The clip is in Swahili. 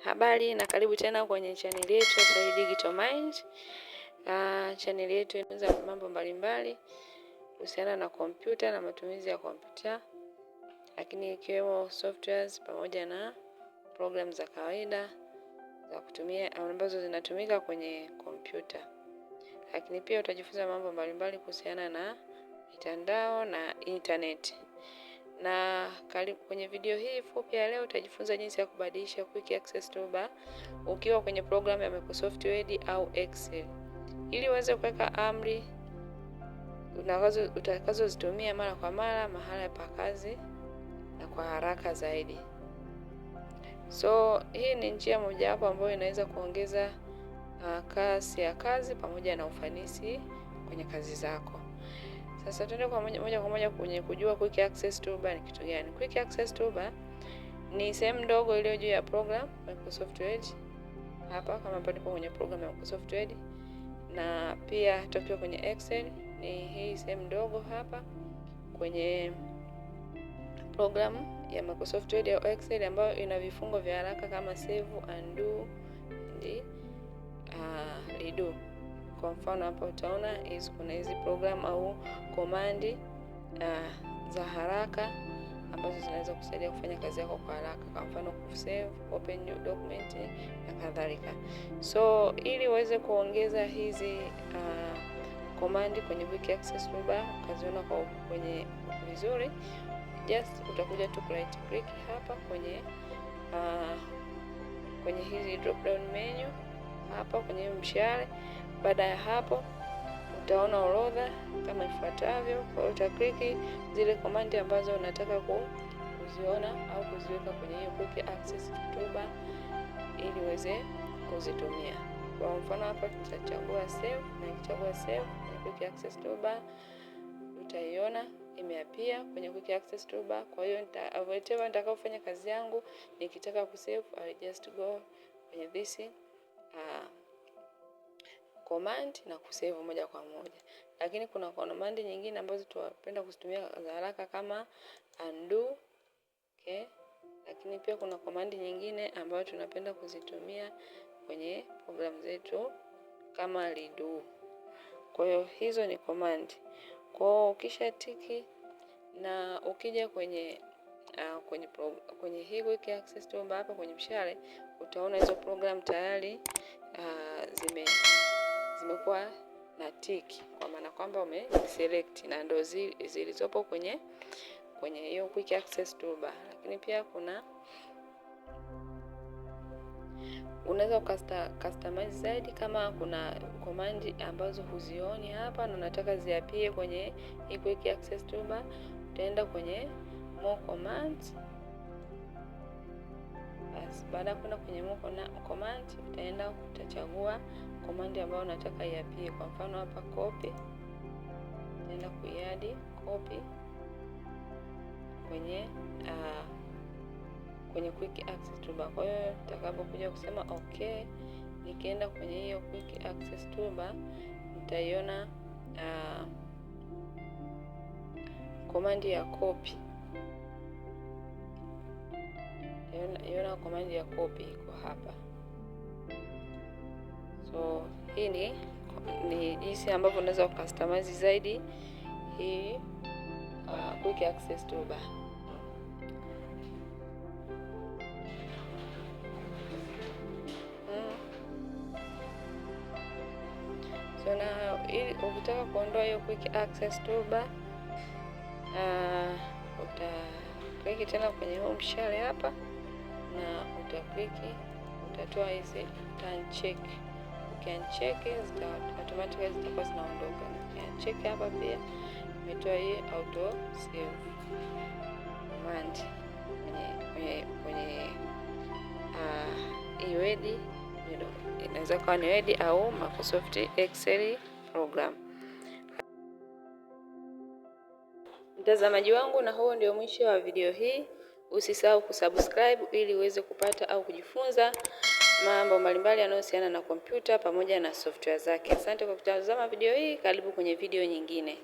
Habari na karibu tena kwenye channel yetu ya Swahili Digital Mind. Channel yetu inaanza mambo mbalimbali kuhusiana na kompyuta na matumizi ya kompyuta, lakini ikiwemo softwares pamoja na programs za kawaida za kutumia ambazo zinatumika kwenye kompyuta. Lakini pia utajifunza mambo mbalimbali kuhusiana na mitandao na internet. Na kwenye video hii fupi ya leo utajifunza jinsi ya kubadilisha quick access toolbar ukiwa kwenye program ya Microsoft Word au Excel, ili uweze kuweka amri utakazozitumia mara kwa mara mahala pa kazi na kwa haraka zaidi. So hii ni njia mojawapo ambayo inaweza kuongeza kasi ya kazi pamoja na ufanisi kwenye kazi zako. Sasa tuende kwa moja kwa moja kwenye kujua quick access toolbar ni kitu gani. Quick access toolbar ni sehemu ndogo iliyo juu ya program Microsoft Word. Hapa kama hapa nipo kwenye program ya Microsoft Word, na pia tukiwa kwenye Excel ni hii sehemu ndogo hapa kwenye program ya Microsoft Word au Excel, ambayo ina vifungo vya haraka kama save, undo, redo. Kwa mfano hapa utaona kuna hizi program au command za haraka ambazo zinaweza kusaidia kufanya kazi yako kwa haraka, kwa mfano save, open new document na kadhalika. So ili uweze kuongeza hizi command kwenye quick access toolbar ukaziona kwa kwenye vizuri, just utakuja tu right click hapa kwenye hizi drop down menu hapa kwenye mshale. Baada ya hapo utaona orodha kama ifuatavyo. Kwa hiyo utakliki zile command ambazo unataka kuziona au kuziweka kwenye hiyo quick access toolbar ili uweze kuzitumia. Kwa mfano hapa tutachagua save, na nikichagua save kwenye quick access toolbar utaiona imeapia kwenye quick access toolbar. Kwa hiyo whatever nitakayofanya kazi yangu, nikitaka kusave I just go kwenye this command na kusave moja kwa moja. Lakini kuna command nyingine ambazo tunapenda kuzitumia za haraka kama undo, okay? Lakini pia kuna command nyingine ambayo tunapenda kuzitumia kwenye program zetu kama redo. Kwa hiyo hizo ni command. Kwa ukisha tiki na ukija kwenye hii quick access toolbar hapa kwenye mshale, utaona hizo program tayari zimekuwa na tiki, kwa maana kwamba umeselect na ndio zilizopo kwenye hiyo quick access toolbar. Lakini pia unaweza customize zaidi kama kuna command ambazo huzioni hapa na unataka ziapie kwenye hii quick access toolbar, utaenda kwenye more commands. Baada ya kwenda kwenye more command utachagua command ambayo unataka iapie. Kwa mfano hapa copy, utaenda kuiadi copy kwenye quick access toolbar. Kwa hiyo nitakapokuja kusema okay, nikienda kwenye hiyo quick access toolbar nitaiona command ya copy. Iona command ya copy iko hapa. So hii ni jinsi ambavyo unaweza customize zaidi hii quick access toolbar. So na ili ukitaka kuondoa hiyo quick access toolbar utaklik tena kwenye home mshale hapa na utatoa hizi uncheck. Ukiuncheck automatically zitakuwa zinaondoka. Ukiuncheck hapa pia umetoa hii auto save command kwenye Word. Inaweza kuwa ni Word au Microsoft Excel program. Mtazamaji wangu, na huo ndio mwisho wa video hii. Usisahau kusubscribe ili uweze kupata au kujifunza mambo mbalimbali yanayohusiana na kompyuta pamoja na software zake. Asante kwa kutazama video hii. Karibu kwenye video nyingine.